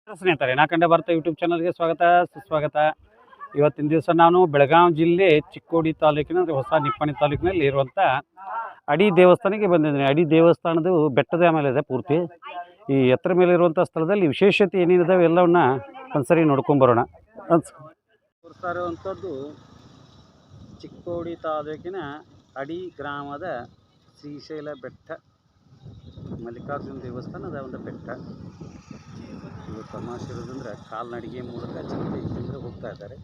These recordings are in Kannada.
ಸ್ನೇಹಿತರೆ ನಾಕಂಡೆ ಭಾರತ ಯೂಟ್ಯೂಬ್ ಚಾನಲ್ಗೆ ಸ್ವಾಗತ ಸುಸ್ವಾಗತ. ಇವತ್ತಿನ ದಿವಸ ನಾನು ಬೆಳಗಾವಿ ಜಿಲ್ಲೆ ಚಿಕ್ಕೋಡಿ ತಾಲೂಕಿನ ಅಂದರೆ ಹೊಸ ನಿಪ್ಪಾಣಿ ತಾಲೂಕಿನಲ್ಲಿ ಇರುವಂಥ ಅಡಿ ದೇವಸ್ಥಾನಕ್ಕೆ ಬಂದಿದ್ದೀನಿ. ಅಡಿ ದೇವಸ್ಥಾನದ ಬೆಟ್ಟದ ಮೇಲೆ ಇದೆ ಪೂರ್ತಿ. ಈ ಎತ್ತರ ಮೇಲೆ ಇರುವಂಥ ಸ್ಥಳದಲ್ಲಿ ವಿಶೇಷತೆ ಏನೇನಿದಾವೆ ಎಲ್ಲವನ್ನ ಒಂದ್ಸರಿ ನೋಡ್ಕೊಂಬರೋಣ. ತೋರಿಸ್ತಾ ಇರುವಂಥದ್ದು ಚಿಕ್ಕೋಡಿ ತಾಲೂಕಿನ ಅಡಿ ಗ್ರಾಮದ ಶ್ರೀಶೈಲ ಬೆಟ್ಟ, ಮಲ್ಲಿಕಾರ್ಜುನ ದೇವಸ್ಥಾನದ ಒಂದು ಬೆಟ್ಟ. ಇದು ತಮಾಷೆ ಇರೋದಂದ್ರೆ ಕಾಲ್ನಡಿಗೆ ಮೂಲಕ ಜನರು ಹೋಗ್ತಾ ಇದ್ದಾರೆ.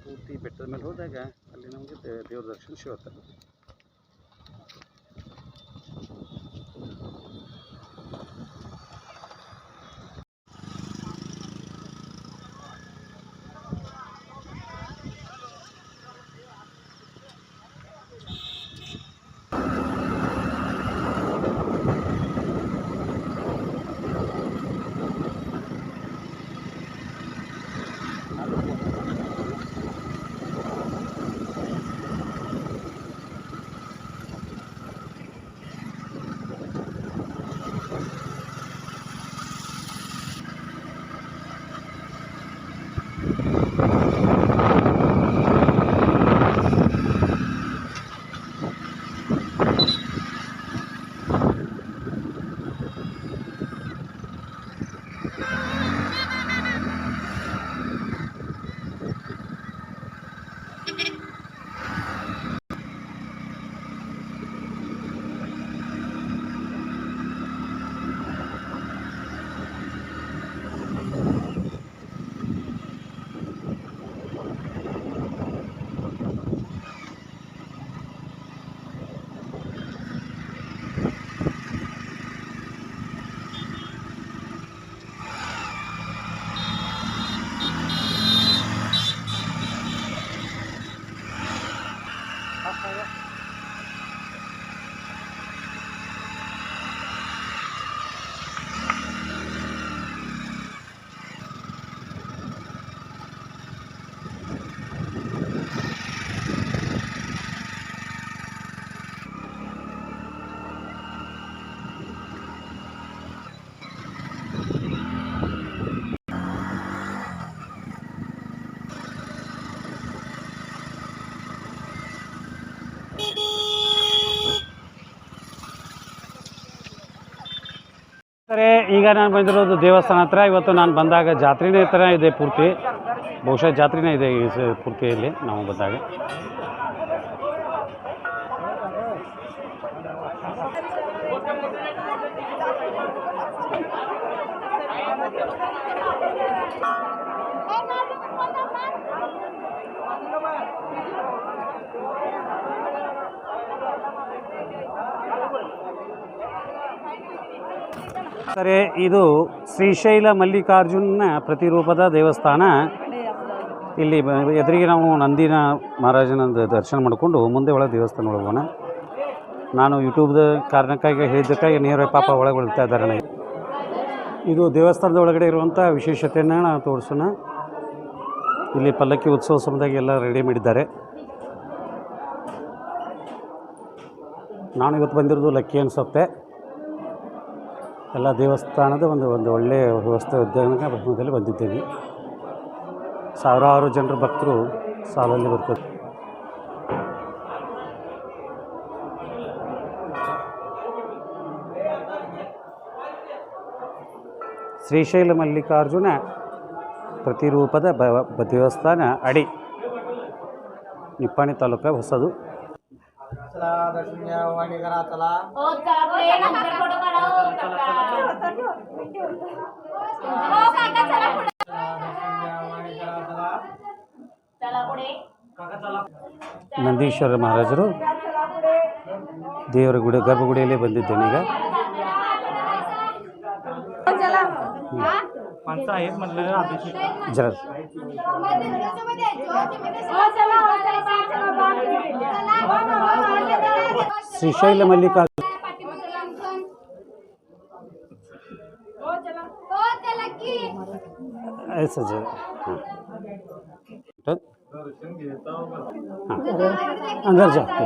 ಪೂರ್ತಿ ಬೆಟ್ಟದ ಮೇಲೆ ಹೋದಾಗ ಅಲ್ಲಿ ನಮಗೆ ದೇವ್ರ ದರ್ಶನ ಸಿಗುತ್ತೆ. ಈಗ ನಾನು ಬಂದಿರೋದು ದೇವಸ್ಥಾನ ಹತ್ರ. ಇವತ್ತು ನಾನು ಬಂದಾಗ ಜಾತ್ರೆನೇ ಥರ ಇದೆ ಪೂರ್ತಿ, ಬಹುಶಃ ಜಾತ್ರೆನೇ ಇದೆ ಈ ಪೂರ್ತಿಯಲ್ಲಿ ನಾವು ಬಂದಾಗ. ಸರಿ, ಇದು ಶ್ರೀಶೈಲ ಮಲ್ಲಿಕಾರ್ಜುನ ಪ್ರತಿರೂಪದ ದೇವಸ್ಥಾನ. ಇಲ್ಲಿ ಎದುರಿಗೆ ನಾವು ನಂದಿನ ಮಹಾರಾಜನ ದರ್ಶನ ಮಾಡಿಕೊಂಡು ಮುಂದೆ ಒಳಗೆ ದೇವಸ್ಥಾನ ಒಳಗೋಣ. ನಾನು ಯೂಟ್ಯೂಬ್ದ ಕಾರಣಕ್ಕಾಗಿ ಹೇಳಿದ್ದಕ್ಕಾಗಿ ನೇರ ಪಾಪ ಒಳಗೆ ಹೊಳ್ತಾ ಇದ್ದಾರೆ ನನಗೆ. ಇದು ದೇವಸ್ಥಾನದ ಒಳಗಡೆ ಇರುವಂಥ ವಿಶೇಷತೆಯನ್ನು ನಾವು ತೋರಿಸೋಣ. ಇಲ್ಲಿ ಪಲ್ಲಕ್ಕಿ ಉತ್ಸವ ಸಮಯದಾಗ ಎಲ್ಲ ರೆಡಿ ಮಾಡಿದ್ದಾರೆ. ನಾನು ಇವತ್ತು ಬಂದಿರೋದು ಲಕ್ಕಿ ಅನಿಸುತ್ತೆ. ಎಲ್ಲ ದೇವಸ್ಥಾನದ ಒಂದು ಒಳ್ಳೆಯ ವ್ಯವಸ್ಥೆ ಉದ್ಯಾನದಲ್ಲಿ ಬಂದಿದ್ದೇವೆ. ಸಾವಿರಾರು ಜನರು ಭಕ್ತರು ಸಾಲಲ್ಲಿ ಬರ್ತಾರೆ. ಶ್ರೀಶೈಲ ಮಲ್ಲಿಕಾರ್ಜುನ ಪ್ರತಿರೂಪದ ದೇವಸ್ಥಾನ ಅಡಿ, ನಿಪ್ಪಾಣಿ ತಾಲೂಕು, ಹೊಸದು. ನಂದೀಶ್ವರ ಮಹಾರಾಜರು ದೇವರ ಗುಡಿ ಗರ್ಭಗುಡಿಯಲ್ಲೇ ಬಂದಿದ್ದೇನೆ ಈಗ. ಶ್ರೀಶೈಲ ಮಲ್ಲಿಕಾರ್ಜುನ ऐसा जो अंदर जाते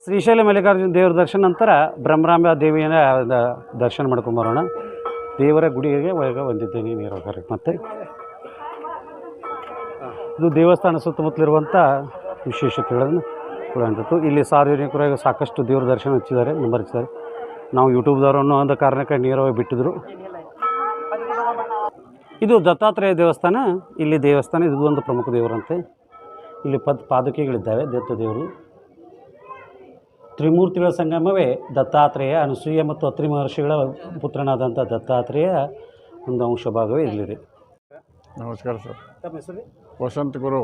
ಶ್ರೀಶೈಲ ಮಲ್ಲಿಕಾರ್ಜುನ ದೇವರ ದರ್ಶನ ನಂತರ ಬ್ರಹ್ಮರಾಂಬ ದೇವಿಯ ದರ್ಶನ ಮಾಡ್ಕೊಂಬರೋಣ. ದೇವರ ಗುಡಿಗೆ ಒಳಗೆ ಬಂದಿದ್ದೇನೆ ನೇರವಾಗಿ. ಮತ್ತು ಇದು ದೇವಸ್ಥಾನ ಸುತ್ತಮುತ್ತಲಿರುವಂಥ ವಿಶೇಷತೆಗಳನ್ನು ಒಳಗೊಂಡಿತ್ತು. ಇಲ್ಲಿ ಸಾರ್ವಜನಿಕರಾಗಿ ಸಾಕಷ್ಟು ದೇವರ ದರ್ಶನ ಹಚ್ಚಿದ್ದಾರೆ, ನಂಬರ್ ಹಚ್ಚಿದ್ದಾರೆ. ನಾವು ಯೂಟ್ಯೂಬ್ದವರು ಅನ್ನೋ ಒಂದು ಕಾರಣಕ್ಕೆ ನೇರವಾಗಿ ಬಿಟ್ಟಿದ್ರು. ಇದು ದತ್ತಾತ್ರೇಯ ದೇವಸ್ಥಾನ. ಇಲ್ಲಿ ದೇವಸ್ಥಾನ ಇದು ಒಂದು ಪ್ರಮುಖ ದೇವರಂತೆ. ಇಲ್ಲಿ ಪಾದುಕೆಗಳಿದ್ದಾವೆ. ದತ್ತ ದೇವರು ತ್ರಿಮೂರ್ತಿಗಳ ಸಂಗಮವೇ ದತ್ತಾತ್ರೇಯ. ಅನಸೂಯ ಮತ್ತು ಅತ್ರಿ ಮಹರ್ಷಿಗಳ ಪುತ್ರನಾದಂಥ ದತ್ತಾತ್ರೇಯ ಒಂದು ಅಂಶ ಭಾಗವೇ ಇಲ್ಲಿದೆ. ನಮಸ್ಕಾರ ಸರ್. ತಮ್ಮ ಹೆಸರು? ವಸಂತ ಗುರು.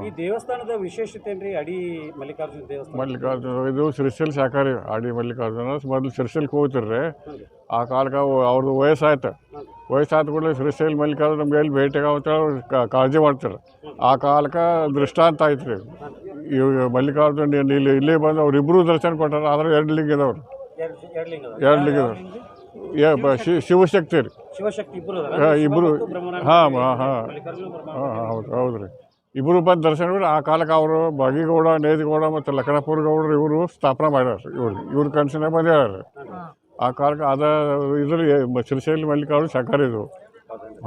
ಈ ದೇವಸ್ಥಾನದ ವಿಶೇಷತೆ ಏನ್ರಿ? ಅಡಿ ಮಲ್ಲಿಕಾರ್ಜುನ ದೇವಸ್ಥಾನ. ಮಲ್ಲಿಕಾರ್ಜುನ ಇದು ಶ್ರೀಶೈಲ ಶಾಖಾರಿ. ಅಡಿ ಮಲ್ಲಿಕಾರ್ಜುನ ಮೊದಲು ಶ್ರೀಶೈಲಕ್ಕೆ ಹೋಗ್ತಿರ್ರಿ. ಆ ಕಾಲಕ್ಕೆ ಅವ್ರದ್ದು ವಯಸ್ಸಾಯ್ತು ಕೂಡಲೇ ಶ್ರೀಶೈಲ ಮಲ್ಲಿಕಾರ್ಜುನ ನಮ್ಗೆ ಎಲ್ಲಿ ಭೇಟಿಯಾಗಂತ ಕಾಳಜಿ ಮಾಡ್ತಾರೆ. ಆ ಕಾಲಕ್ಕೆ ದೃಷ್ಟಾಂತ ಆಯ್ತು ರೀ. ಇವಾಗ ಮಲ್ಲಿಕಾರ್ಜುನ ಇಲ್ಲೇ ಬಂದು ಅವ್ರಿಬ್ಬರು ದರ್ಶನ ಕೊಟ್ಟಾರ. ಆದ್ರೆ 2 ಲಿಂಗ ಇದಾವ್ರಿ. 2 ಲಿಂಗ ಇದಾವ್ರಿ. ಶಿವಶಕ್ತಿ ರೀ. ಇಬ್ಬರು. ಹಾಂ ಹೌದು ರೀ. ಇಬ್ಬರು ಬಂದು ದರ್ಶನ ಮಾಡಿ ಆ ಕಾಲಕ್ಕೆ ಅವರು ಬಾಗಿಗೌಡ, ನೇದಿಗೌಡ ಮತ್ತು ಲಖನಪುರ ಗೌಡರು ಇವರು ಸ್ಥಾಪನೆ ಮಾಡ್ಯಾರ. ಇವ್ರ ಕನಸಿನ ಬಂದ್ಯಾರ. ಆ ಕಾಲಕ್ಕೆ ಇದ್ರ ಶ್ರೀಶೈಲ ಮಲ್ಲಿಕಾರ್ಜುನ ಶಾಖಾರಿ ಇದು.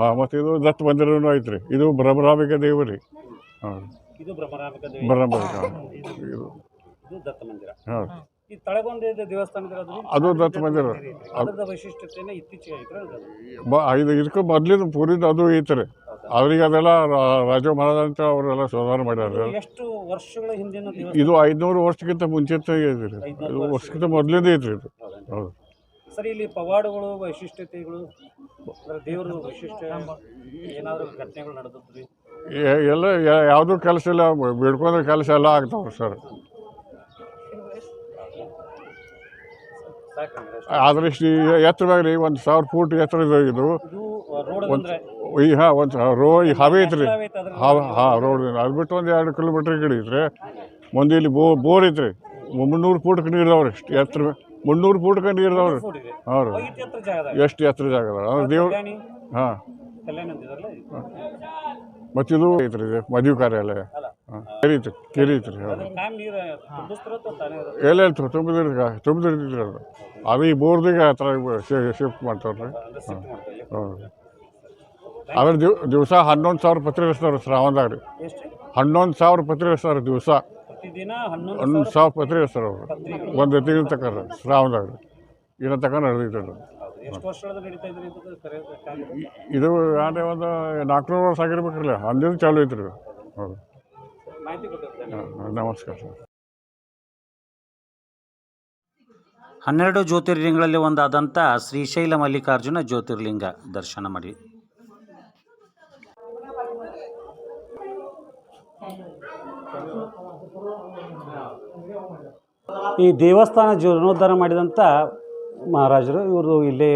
ಹಾಂ, ಮತ್ತು ಇದು ದತ್ತ ಮಂದಿರನೂ ಐತ್ರಿ. ಇದು ಬ್ರಹ್ಮರಾಂಬಿಕೆ ದೇವಿ ರೀ. ಹಾಂ, ಬ್ರಹ್ಮರಾಂಬಿಕೆ ಹಾಂ. ಅದು ದತ್ತ ಮಂದಿರ. ಇದಕ್ಕೆ ಮೊದಲಿಂದ ಪೂರಿದ್ದು ಅದು ಐತ್ರಿ. ಅವ್ರಿಗೆ ಅದೆಲ್ಲ ರಾಜ ಮಹಾರಾಜ ಅಂತ ಅವರೆಲ್ಲ ಸುಧಾರಣೆ ಮಾಡ್ಯಾರ. ಎಷ್ಟು ವರ್ಷಗಳ ಹಿಂದಿನ ಇದು 500 ವರ್ಷಕ್ಕಿಂತ ಮುಂಚಿತ ಐತ್ರಿ. ಇದು ವರ್ಷಕ್ಕಿಂತ ಮೊದಲಿಂದ ಐತ್ರಿ ಇದು. ಹೌದು ಸರ್. ಇಲ್ಲಿ ಪವಾಡಗಳು, ವೈಶಿಷ್ಟ್ಯತೆಗಳು, ದೇವರು ವಿಶಿಷ್ಟ ಏನಾದರೂ ಘಟನೆಗಳು ನಡೆದ್ರಿ? ಎಲ್ಲ ಯಾವುದೂ ಕೆಲಸ ಇಲ್ಲ, ಬೇಡ್ಕೊಂಡ್ರೆ ಕೆಲಸ ಎಲ್ಲ ಆಗ್ತಾವ್ರಿ ಸರ್. ಆದ್ರೆ ಇಷ್ಟು ಎತ್ತರದಾಗ ರೀ, 1000 ಫೂಟ್ ಎತ್ತರ ಇದು. ಹಾಂ, ಒಂದು ಹವೆ ಐತ್ರಿ. ಹಾಂ, ರೋಡ್ ಅದು ಬಿಟ್ಟು ಒಂದು 2 ಕಿಲೋಮೀಟ್ರ್ ಕಡೆ ಐತ್ರಿ. ಮುಂದೆ ಇಲ್ಲಿ ಬೋರ್ ಐತ್ರಿ. 300 ಫೂಟ್ಗೆ ನೀರು ಇದಾವ್ರಿ. ಎಷ್ಟು ಎತ್ತರ? 300 ಫೂಟ್ಗೆ ನೀರು ಇದಾವ್ರಿ. ಹಾಂ ರೀ. ಎಷ್ಟು ಎತ್ತರ ಜಾಗ ಅದ ದೇವ್ರು. ಹಾಂ, ಮತ್ತಿದು ಐತ್ರಿ ಮದುವೆ ಕಾರ್ಯಾಲಯ. ಹಾಂ, ಕೆರೆ ಐತ್ರಿ. ಹೌದು. ಎಲ್ಲ ತುಂಬಿದಿರ್ತೈತ್ರಿ ಅದು. ಅದು ಈ ಬೋರ್ದಿಗೆ ಆ ಥರ ಶಿಫ್ಟ್ ಮಾಡ್ತಾವ್ರಿ. ಹಾಂ, ಹೌದು. ಅದ್ರ ದಿವಸ 11,000 ಪತ್ರಿಕೆ ಇರ್ತಾವ್ರಿ ಶ್ರಾವಣದಾಗ ರೀ. 11,000 ಪತ್ರಿಕೆ ಇರ್ತಾರೆ ದಿವಸ. 11,000 ಪತ್ರಿಕೆ ಇರ್ತಾರೆ ಅವರು ಒಂದು ತಿಂಗಳ ತಕ ಶ್ರಾವಣದಾಗ ರೀ. ಇನ್ನ ತಕ ನಡೆದೈತೆ ಅದು. ಇದು ಅಂದರೆ ಒಂದು 400 ವರ್ಷ ಆಗಿರ್ಬೇಕ್ರಲ್ಲ. ಅಂದಿನ ಚಾಲು ಐತ್ರಿ. ಹೌದು. ನಮಸ್ಕಾರ ಸರ್. 12 ಜ್ಯೋತಿರ್ಲಿಂಗಗಳಲ್ಲಿ ಒಂದಾದಂಥ ಶ್ರೀಶೈಲ ಮಲ್ಲಿಕಾರ್ಜುನ ಜ್ಯೋತಿರ್ಲಿಂಗ ದರ್ಶನ ಮಾಡಿ. ಈ ದೇವಸ್ಥಾನ ಜೀರ್ಣೋದ್ಧಾರ ಮಾಡಿದಂಥ ಮಹಾರಾಜರು ಇವರು ಇಲ್ಲೇ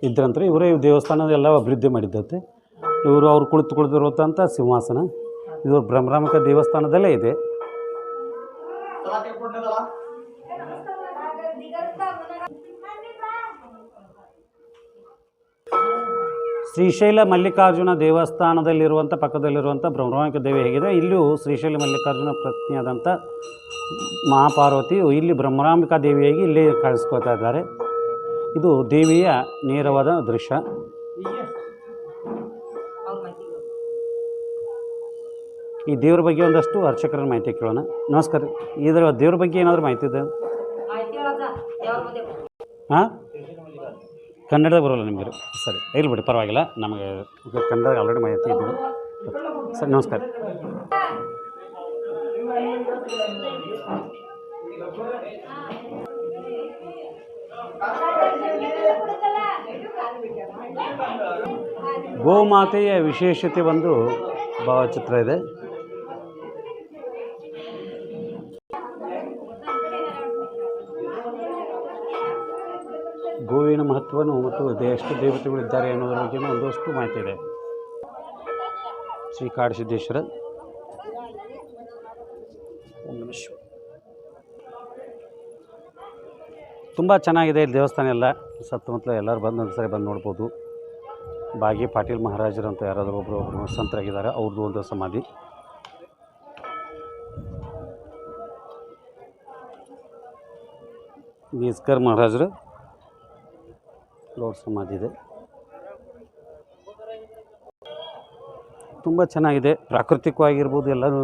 ಇದ್ರಂತ್ರಿ. ಇವರೇ ದೇವಸ್ಥಾನದೆಲ್ಲ ಅಭಿವೃದ್ಧಿ ಮಾಡಿದ್ದತ್ತೆ. ಅವ್ರು ಕುಳಿತುಕೊಂಡಿರುವಂಥ ಸಿಂಹಾಸನ ಇದು ಬ್ರಹ್ಮರಾಂಬಿಕಾ ದೇವಸ್ಥಾನದಲ್ಲೇ ಇದೆ. ಶ್ರೀಶೈಲ ಮಲ್ಲಿಕಾರ್ಜುನ ದೇವಸ್ಥಾನದಲ್ಲಿರುವಂಥ ಪಕ್ಕದಲ್ಲಿರುವಂಥ ಬ್ರಹ್ಮರಾಂಬಿಕಾ ದೇವಿ ಹೇಗಿದೆ, ಇಲ್ಲೂ ಶ್ರೀಶೈಲ ಮಲ್ಲಿಕಾರ್ಜುನ ಪತ್ನಿಯಾದಂಥ ಮಹಾಪಾರ್ವತಿಯು ಇಲ್ಲಿ ಬ್ರಹ್ಮರಾಂಬಿಕಾ ದೇವಿಯಾಗಿ ಇಲ್ಲೇ ಕಾಣಿಸ್ಕೊಳ್ತಾ ಇದ್ದಾರೆ. ಇದು ದೇವಿಯ ನೇರವಾದ ದೃಶ್ಯ. ಈ ದೇವ್ರ ಬಗ್ಗೆ ಒಂದಷ್ಟು ಅರ್ಚಕರ ಮಾಹಿತಿ ಕೇಳೋಣ. ನಮಸ್ಕಾರ. ಇದರ ದೇವ್ರ ಬಗ್ಗೆ ಏನಾದರೂ ಮಾಹಿತಿ ಇದೆ? ಹಾಂ, ಕನ್ನಡ ಬರೋಲ್ಲ ನಿಮಗೆ? ಸರಿ, ಇಲ್ಲಿ ಬಿಡಿ, ಪರವಾಗಿಲ್ಲ. ನಮಗೆ ಕನ್ನಡ ಆಲ್ರೆಡಿ ಮಾಹಿತಿ ಇದ್ದು. ಸರಿ, ನಮಸ್ಕಾರ. ಗೋಮಾತೆಯ ವಿಶೇಷತೆ ಒಂದು ಭಾವಚಿತ್ರ ಇದೆ. ಗೋವಿನ ಮಹತ್ವವನ್ನು ಮತ್ತು ಎಷ್ಟು ದೇವತೆಗಳಿದ್ದಾರೆ ಅನ್ನೋದ್ರ ಬಗ್ಗೆ ಒಂದಷ್ಟು ಮಾಹಿತಿ ಇದೆ. ಶ್ರೀ ಕಾಡಸಿದ್ದೇಶ್ವರ. ತುಂಬ ಚೆನ್ನಾಗಿದೆ ಇಲ್ಲಿ ದೇವಸ್ಥಾನ ಎಲ್ಲ. ಸುತ್ತಮುತ್ತಲ ಎಲ್ಲರೂ ಬಂದು ಒಂದು ಸರಿ ಬಂದು ನೋಡ್ಬೋದು. ಬಾಗಿ ಪಾಟೀಲ್ ಮಹಾರಾಜರು ಅಂತ ಯಾರಾದರೂ ಒಬ್ಬರು ಸಂತರಾಗಿದ್ದಾರೆ, ಅವ್ರದ್ದು ಒಂದು ಸಮಾಧಿ. ಗೀಸ್ಕರ್ ಮಹಾರಾಜರು ಗೌಡ ಸಮಾಧಿ ಇದೆ. ತುಂಬ ಚೆನ್ನಾಗಿದೆ, ಪ್ರಾಕೃತಿಕವಾಗಿರ್ಬೋದು, ಎಲ್ಲನೂ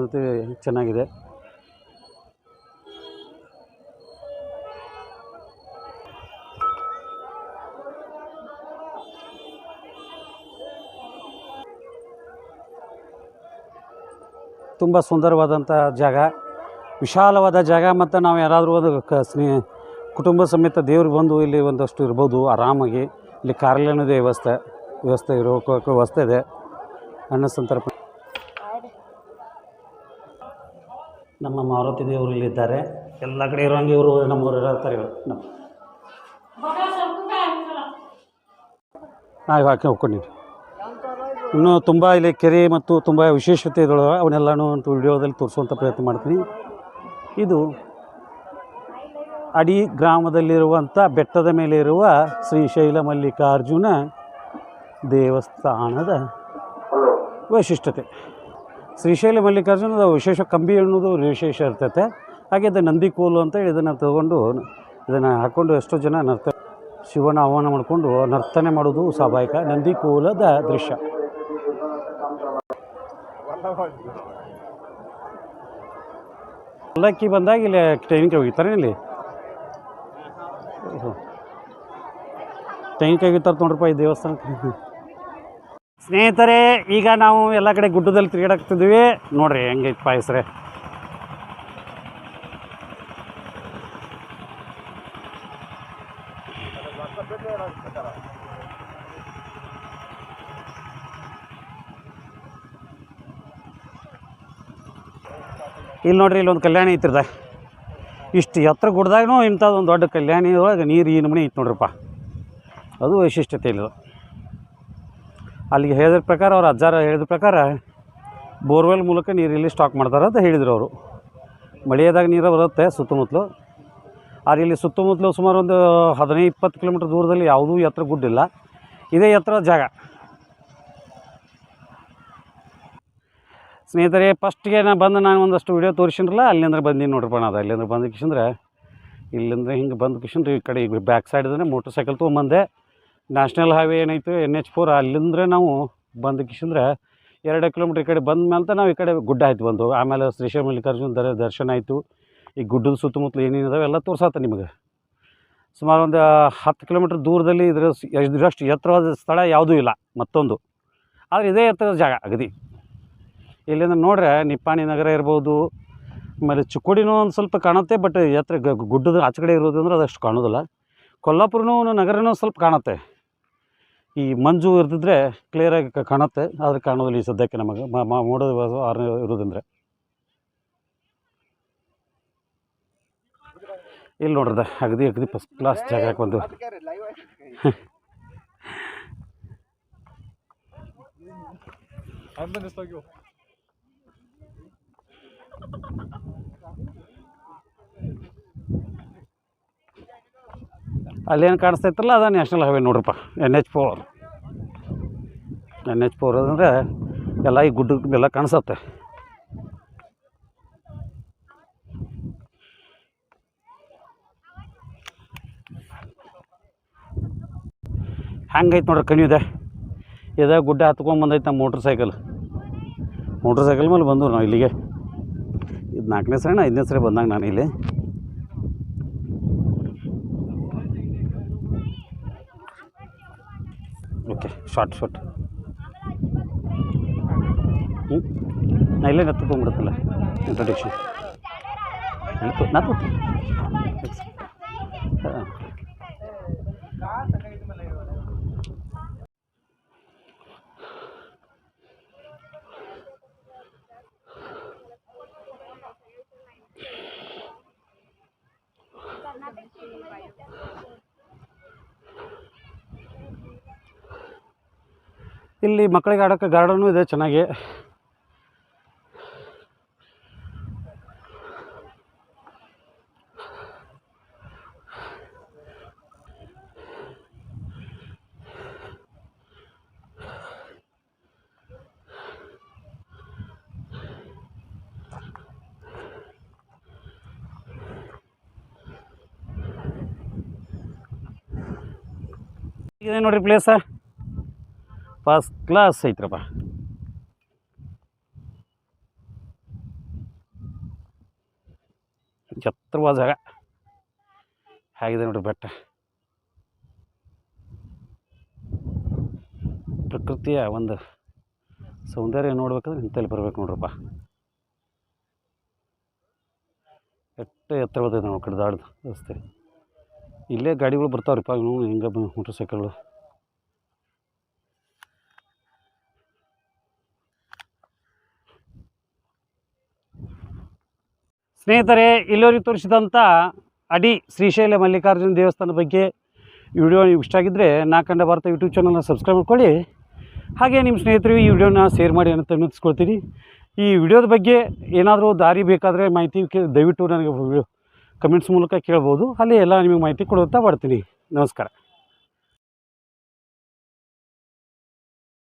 ಚೆನ್ನಾಗಿದೆ. ತುಂಬ ಸುಂದರವಾದಂಥ ಜಾಗ, ವಿಶಾಲವಾದ ಜಾಗ. ಮತ್ತು ನಾವು ಯಾರಾದರೂ ಒಂದು ಕುಟುಂಬ ಸಮೇತ ದೇವ್ರಿಗೆ ಬಂದು ಇಲ್ಲಿ ಒಂದಷ್ಟು ಇರ್ಬೋದು ಆರಾಮಾಗಿ. ಇಲ್ಲಿ ಕಾರ್ಯಾಲಯದ ವ್ಯವಸ್ಥೆ ವ್ಯವಸ್ಥೆ ಇದೆ. ಅನ್ನ ಸಂತರ್ಪಣೆ. ನಮ್ಮ ಮಾರುತಿ ದೇವರು ಇಲ್ಲಿದ್ದಾರೆ. ಎಲ್ಲ ಕಡೆ ಇರೋಂಗೆ ಇವರು ನಮ್ಮೂರು ಇರ್ತಾರೆ. ಇವರು ನಾವು ಹಾಕಿ ಹೋಗ್ಕೊಂಡಿವಿ. ಇನ್ನೂ ತುಂಬ ಇಲ್ಲಿ ಕೆರೆ ಮತ್ತು ತುಂಬ ವಿಶೇಷತೆ ಇದ್ದಾವೆ. ಅವನ್ನೆಲ್ಲನೂ ಒಂದು ವಿಡಿಯೋದಲ್ಲಿ ತೋರಿಸುವಂಥ ಪ್ರಯತ್ನ ಮಾಡ್ತೀನಿ. ಇದು ಅಡಿ ಗ್ರಾಮದಲ್ಲಿರುವಂಥ ಬೆಟ್ಟದ ಮೇಲೆ ಇರುವ ಶ್ರೀಶೈಲ ಮಲ್ಲಿಕಾರ್ಜುನ ದೇವಸ್ಥಾನದ ವೈಶಿಷ್ಟ್ಯತೆ. ಶ್ರೀಶೈಲ ಮಲ್ಲಿಕಾರ್ಜುನದ ವಿಶೇಷ ಕಂಬಿ ಅನ್ನೋದು ವಿಶೇಷ ಇರ್ತೈತೆ. ಹಾಗೆ ಇದು ನಂದಿ ಕೋಲು ಅಂತೇಳಿ ಇದನ್ನು ತಗೊಂಡು ಇದನ್ನು ಹಾಕ್ಕೊಂಡು ಎಷ್ಟೋ ಜನ ಶಿವನ ಆಹ್ವಾನ ಮಾಡಿಕೊಂಡು ನರ್ತನೆ ಮಾಡೋದು ಸ್ವಾಭಾವಿಕ. ನಂದಿ ಕೋಲದ ದೃಶ್ಯ. ಪಲ್ಲಕ್ಕಿ ಬಂದಾಗ ಇಲ್ಲಿ ತೆಂಗಿನಕಾಯಿ ಹೋಗಿತಾರೆ. ಇಲ್ಲಿ ತೆಂಗಿನಕಾಯಿ ಹೋಗಿರ್ತಾರೆ ನೋಡ್ರಪ್ಪ ಈ ದೇವಸ್ಥಾನಕ್ಕೆ. ಸ್ನೇಹಿತರೆ, ಈಗ ನಾವು ಎಲ್ಲ ಕಡೆ ಗುಡ್ಡದಲ್ಲಿ ತಿರುಗಾಡ್ತಿದ್ವಿ. ನೋಡ್ರಿ ಹೆಂಗೈತೆ ಪಾಯಸ್ರೆ. ಇಲ್ಲಿ ನೋಡ್ರಿ, ಇಲ್ಲೊಂದು ಕಲ್ಯಾಣಿ ಐತಿರ್ದ. ಇಷ್ಟು ಎತ್ತರ ಗುಡ್ದಾಗೂ ಇಂಥದ್ದೊಂದು ದೊಡ್ಡ ಕಲ್ಯಾಣಿ ಒಳಗೆ ನೀರು ಈ ನಮೂನೆ ಐತೆ ನೋಡ್ರಪ್ಪ. ಅದು ವೈಶಿಷ್ಟ್ಯತೆ ಇಲ್ಲ. ಅಲ್ಲಿಗೆ ಹೇಳಿದ ಪ್ರಕಾರ, ಅವ್ರ ಅಜ್ಜಾರ ಹೇಳಿದ ಪ್ರಕಾರ ಬೋರ್ವೆಲ್ ಮೂಲಕ ನೀರು ಇಲ್ಲಿ ಸ್ಟಾಕ್ ಮಾಡ್ತಾರೆ ಅಂತ ಹೇಳಿದರು ಅವರು. ಮಳೆಯಾದಾಗ ನೀರು ಬರುತ್ತೆ ಸುತ್ತಮುತ್ತಲು. ಆದರೆ ಇಲ್ಲಿ ಸುತ್ತಮುತ್ತಲು ಸುಮಾರು ಒಂದು 15-20 ಕಿಲೋಮೀಟ್ರ್ ದೂರದಲ್ಲಿ ಯಾವುದೂ ಎತ್ತರ ಗುಡ್ಡಿಲ್ಲ. ಇದೇ ಎತ್ತರ ಜಾಗ. ಸ್ನೇಹಿತರೆ, ಫಸ್ಟ್ಗೆ ನಾನು ಒಂದಷ್ಟು ವಿಡಿಯೋ ತೋರಿಸಿದ್ರಲ್ಲ, ಅಲ್ಲಿಂದ್ರೆ ಬಂದೀನಿ ನೋಡ್ರಪ್ಪ. ನಾನು ಅಲ್ಲಿಂದ್ರೆ ಬಂದು ಕಿಶಂದ್ರೆ ಇಲ್ಲಿಂದ್ರೆ ಹಿಂಗೆ ಬಂದು ಕಿಶಂದ್ರೆ ಈ ಕಡೆ ಈಗ ಬ್ಯಾಕ್ ಸೈಡ್ ಇದ್ರೆ ಮೋಟ್ರ್ ಸೈಕಲ್ ತೊಗೊಂಬಂದೆ. ನ್ಯಾಷನಲ್ ಹೈವೇ ಏನೈತೆ NH4, ಅಲ್ಲಿಂದ್ರೆ ನಾವು ಬಂದು ಕಿಶಂದ್ರೆ 2 ಕಿಲೋಮೀಟ್ರ್ ಈ ಕಡೆ ಬಂದ ಮೇಲೆ ನಾವು ಈ ಕಡೆ ಗುಡ್ಡ ಆಯ್ತು ಬಂದು. ಆಮೇಲೆ ಶ್ರೀಶೈಲ ಮಲ್ಲಿಕಾರ್ಜುನ ದರ್ಶನ ಆಯಿತು. ಈ ಗುಡ್ಡದ ಸುತ್ತಮುತ್ತಲು ಏನೇನಿದಾವೆ ಎಲ್ಲ ತೋರ್ಸತ್ತೆ ನಿಮಗೆ. ಸುಮಾರು ಒಂದು 10 ಕಿಲೋಮೀಟ್ರ್ ದೂರದಲ್ಲಿ ಇದರಷ್ಟು ಎತ್ತರವಾದ ಸ್ಥಳ ಯಾವುದೂ ಇಲ್ಲ ಮತ್ತೊಂದು. ಆದರೆ ಇದೇ ಎತ್ತರದ ಜಾಗ ಅಗದಿ. ಇಲ್ಲಿಂದ ನೋಡ್ರೆ ನಿಪ್ಪಾಣಿ ನಗರ ಇರ್ಬೋದು, ಆಮೇಲೆ ಚಿಕ್ಕೋಡಿನೂ ಒಂದು ಸ್ವಲ್ಪ ಕಾಣುತ್ತೆ. ಬಟ್ ಎತ್ತರ ಗುಡ್ಡದ ಆಚೆ ಕಡೆ ಇರೋದಂದ್ರೆ ಅದಷ್ಟು ಕಾಣೋದಿಲ್ಲ. ಕೊಲ್ಲಾಪುರನೂ ನಗರನೂ ಸ್ವಲ್ಪ ಕಾಣುತ್ತೆ. ಈ ಮಂಜು ಇರ್ತಿದ್ರೆ ಕ್ಲಿಯರಾಗಿ ಕಾಣುತ್ತೆ, ಆದರೆ ಕಾಣೋದಿಲ್ಲ ಈ ಸದ್ಯಕ್ಕೆ ನಮಗೆ ಮೋಡದ ಇರೋದಂದ್ರೆ. ಇಲ್ಲಿ ನೋಡ್ರದ ಅಗದಿ ಫಸ್ಟ್ ಕ್ಲಾಸ್ ಜಾಗಕ್ಕೆ ಒಂದು ಅಲ್ಲೇನು ಕಾಣಿಸ್ತೈತಲ್ಲ ಅದ ನ್ಯಾಷನಲ್ ಹೈವೇ ನೋಡ್ರಪ್ಪ. NH4 ಅಂದರೆ ಎಲ್ಲ ಈ ಗುಡ್ಡಕ್ಕೆಲ್ಲ ಕಾಣಿಸುತ್ತೆ. ಹಂಗೈತೆ ನೋಡ್ರಿ ಕಣಿವಿದೆ. ಇದೇ ಗುಡ್ಡ ಹತ್ಕೊಂಡ್ಬಂದೈತೆ ನಮ್ಮ ಮೋಟ್ರ್ ಸೈಕಲ್ ಮೇಲೆ ಬಂದವು ನಾವು ಇಲ್ಲಿಗೆ. ಇದು 4ನೇ ಸರಿ 5ನೇ ಸರಿ ಬಂದಾಗ ನಾನು ಇಲ್ಲಿ. ಓಕೆ, ಶಾರ್ಟ್ ನಾ ಇಲ್ಲೇ ತೊಗೊಂಡ್ಬಿಡುತ್ತಲ್ಲ ಇಂಟ್ರೊಡಕ್ಷನ್ ಹಾಂ. ಇಲ್ಲಿ ಮಕ್ಕಳಿಗೆ ಆಡೋಕ್ಕೆ ಗಾರ್ಡನ್ನು ಇದೆ ಚೆನ್ನಾಗಿ. ಇದೆ ನೋಡಿರಿ ಪ್ಲೇಸ, ಫಸ್ಟ್ ಕ್ಲಾಸ್ ಐತ್ರಪ್ಪ. ಎತ್ತರವಾದ ಜಾಗ ಹೇಗಿದೆ ನೋಡ್ರಿ ಬೆಟ್ಟ. ಪ್ರಕೃತಿಯ ಒಂದು ಸೌಂದರ್ಯ ನೋಡ್ಬೇಕಂದ್ರೆ ಇಂತಲ್ಲಿ ಬರ್ಬೇಕು ನೋಡ್ರಪ್ಪ. ಎಷ್ಟು ಎತ್ತರವಾದ ನಾವು ಕಡ್ದಾಡ್ದು ರಸ್ತೆ. ಇಲ್ಲೇ ಗಾಡಿಗಳು ಬರ್ತಾವ್ರಿಪ್ಪ, ಇವು ಹಿಂಗೆ ಮೋಟರ್ ಸೈಕಲ್ಗಳು. ಸ್ನೇಹಿತರೆ, ಇಲ್ಲಿವರೆಗೆ ತೋರಿಸಿದಂಥ ಅಡಿ ಶ್ರೀಶೈಲ ಮಲ್ಲಿಕಾರ್ಜುನ ದೇವಸ್ಥಾನದ ಬಗ್ಗೆ ವಿಡಿಯೋ ನೀವು ಇಷ್ಟ ಆಗಿದ್ದರೆ ನಾ ಕಂಡ ಭಾರತ ಯೂಟ್ಯೂಬ್ ಚಾನಲ್ನ ಸಬ್ಸ್ಕ್ರೈಬ್ ಮಾಡ್ಕೊಳ್ಳಿ. ಹಾಗೆ ನಿಮ್ಮ ಸ್ನೇಹಿತರಿಗೆ ಈ ವಿಡಿಯೋನ ಶೇರ್ ಮಾಡಿ ಅಂತ ವಿನಂತಿಸ್ಕೊಳ್ತೀನಿ. ಈ ವಿಡಿಯೋದ ಬಗ್ಗೆ ಏನಾದರೂ ದಾರಿ ಬೇಕಾದರೆ ಮಾಹಿತಿ ದಯವಿಟ್ಟು ನನಗೆ ಕಮೆಂಟ್ಸ್ ಮೂಲಕ ಕೇಳ್ಬೋದು. ಅಲ್ಲಿ ಎಲ್ಲ ನಿಮಗೆ ಮಾಹಿತಿ ಕೊಡುತ್ತಾ ಬರ್ತೀನಿ. ನಮಸ್ಕಾರ.